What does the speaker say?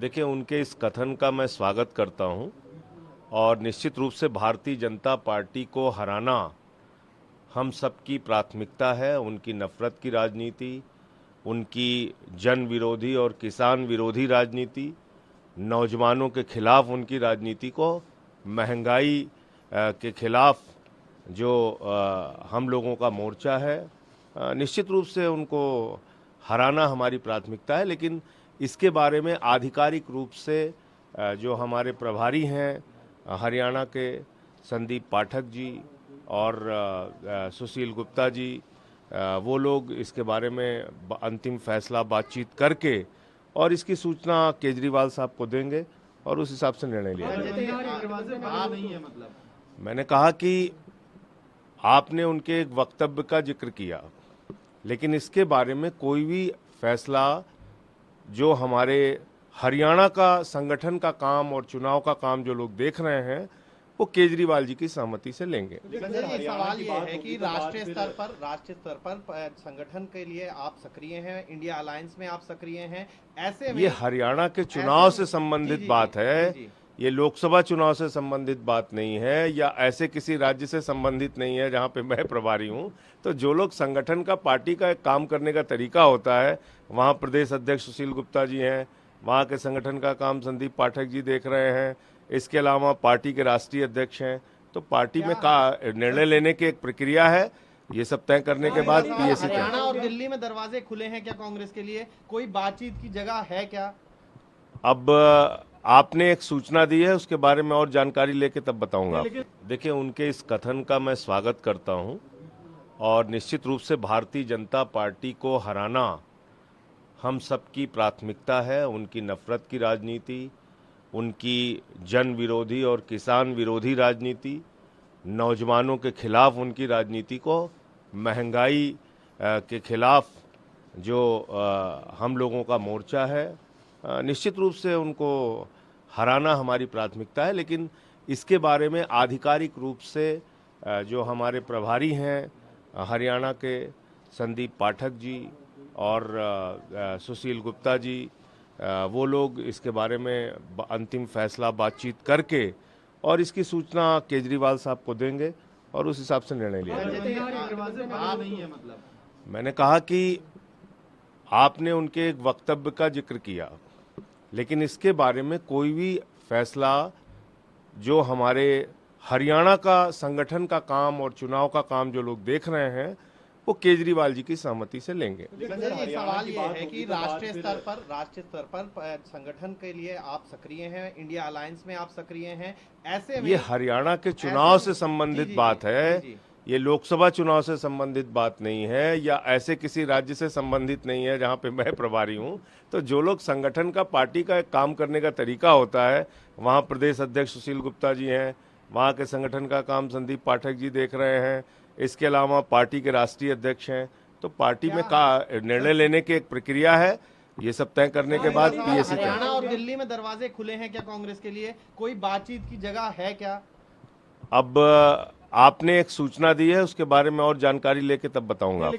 देखिए, उनके इस कथन का मैं स्वागत करता हूं और निश्चित रूप से भारतीय जनता पार्टी को हराना हम सबकी प्राथमिकता है। उनकी नफरत की राजनीति, उनकी जन विरोधी और किसान विरोधी राजनीति, नौजवानों के खिलाफ उनकी राजनीति को, महंगाई के खिलाफ जो हम लोगों का मोर्चा है, निश्चित रूप से उनको हराना हमारी प्राथमिकता है। लेकिन इसके बारे में आधिकारिक रूप से जो हमारे प्रभारी हैं हरियाणा के संदीप पाठक जी और सुशील गुप्ता जी, वो लोग इसके बारे में अंतिम फैसला बातचीत करके और इसकी सूचना केजरीवाल साहब को देंगे और उस हिसाब से निर्णय लिया जाएगा। मैंने कहा कि आपने उनके एक वक्तव्य का जिक्र किया, लेकिन इसके बारे में कोई भी फैसला जो हमारे हरियाणा का संगठन का काम और चुनाव का काम जो लोग देख रहे हैं वो केजरीवाल जी की सहमति से लेंगे। ये सवाल ये है कि राष्ट्रीय स्तर पर संगठन के लिए आप सक्रिय हैं, इंडिया अलायंस में आप सक्रिय हैं, ऐसे में ये हरियाणा के चुनाव से संबंधित बात है। ये लोकसभा चुनाव से संबंधित बात नहीं है या ऐसे किसी राज्य से संबंधित नहीं है जहां पे मैं प्रभारी हूं। तो जो लोग संगठन का, पार्टी का एक काम करने का तरीका होता है, वहां प्रदेश अध्यक्ष सुशील गुप्ता जी हैं, वहां के संगठन का काम संदीप पाठक जी देख रहे हैं, इसके अलावा पार्टी के राष्ट्रीय अध्यक्ष हैं। तो पार्टी में का निर्णय लेने की एक प्रक्रिया है, ये सब तय करने के बाद पीएसी हरियाणा और दिल्ली में दरवाजे खुले हैं क्या कांग्रेस के लिए? कोई बातचीत की जगह है क्या? अब आपने एक सूचना दी है, उसके बारे में और जानकारी लेके तब बताऊंगा। देखिए, उनके इस कथन का मैं स्वागत करता हूं और निश्चित रूप से भारतीय जनता पार्टी को हराना हम सबकी प्राथमिकता है। उनकी नफरत की राजनीति, उनकी जन विरोधी और किसान विरोधी राजनीति, नौजवानों के खिलाफ उनकी राजनीति को, महंगाई के खिलाफ जो हम लोगों का मोर्चा है, निश्चित रूप से उनको हराना हमारी प्राथमिकता है। लेकिन इसके बारे में आधिकारिक रूप से जो हमारे प्रभारी हैं हरियाणा के संदीप पाठक जी और सुशील गुप्ता जी, वो लोग इसके बारे में अंतिम फैसला बातचीत करके और इसकी सूचना केजरीवाल साहब को देंगे और उस हिसाब से निर्णय लिया जाएगा। मैंने कहा कि आपने उनके एक वक्तव्य का जिक्र किया, लेकिन इसके बारे में कोई भी फैसला जो हमारे हरियाणा का संगठन का काम और चुनाव का काम जो लोग देख रहे हैं वो केजरीवाल जी की सहमति से लेंगे। ये सवाल ये है कि राष्ट्रीय स्तर पर संगठन के लिए आप सक्रिय हैं, इंडिया अलायंस में आप सक्रिय हैं, ऐसे में ये हरियाणा के चुनाव से संबंधित बात है। ये लोकसभा चुनाव से संबंधित बात नहीं है या ऐसे किसी राज्य से संबंधित नहीं है जहां पे मैं प्रभारी हूं। तो जो लोग संगठन का, पार्टी का एक काम करने का तरीका होता है, वहां प्रदेश अध्यक्ष सुशील गुप्ता जी हैं, वहां के संगठन का काम संदीप पाठक जी देख रहे हैं, इसके अलावा पार्टी के राष्ट्रीय अध्यक्ष हैं। तो पार्टी में का निर्णय लेने की एक प्रक्रिया है, ये सब तय करने के बाद पीएसी तय। हरियाणा और दिल्ली में दरवाजे खुले हैं क्या कांग्रेस के लिए? कोई बातचीत की जगह है क्या? अब आपने एक सूचना दी है, उसके बारे में और जानकारी लेके तब बताऊंगा।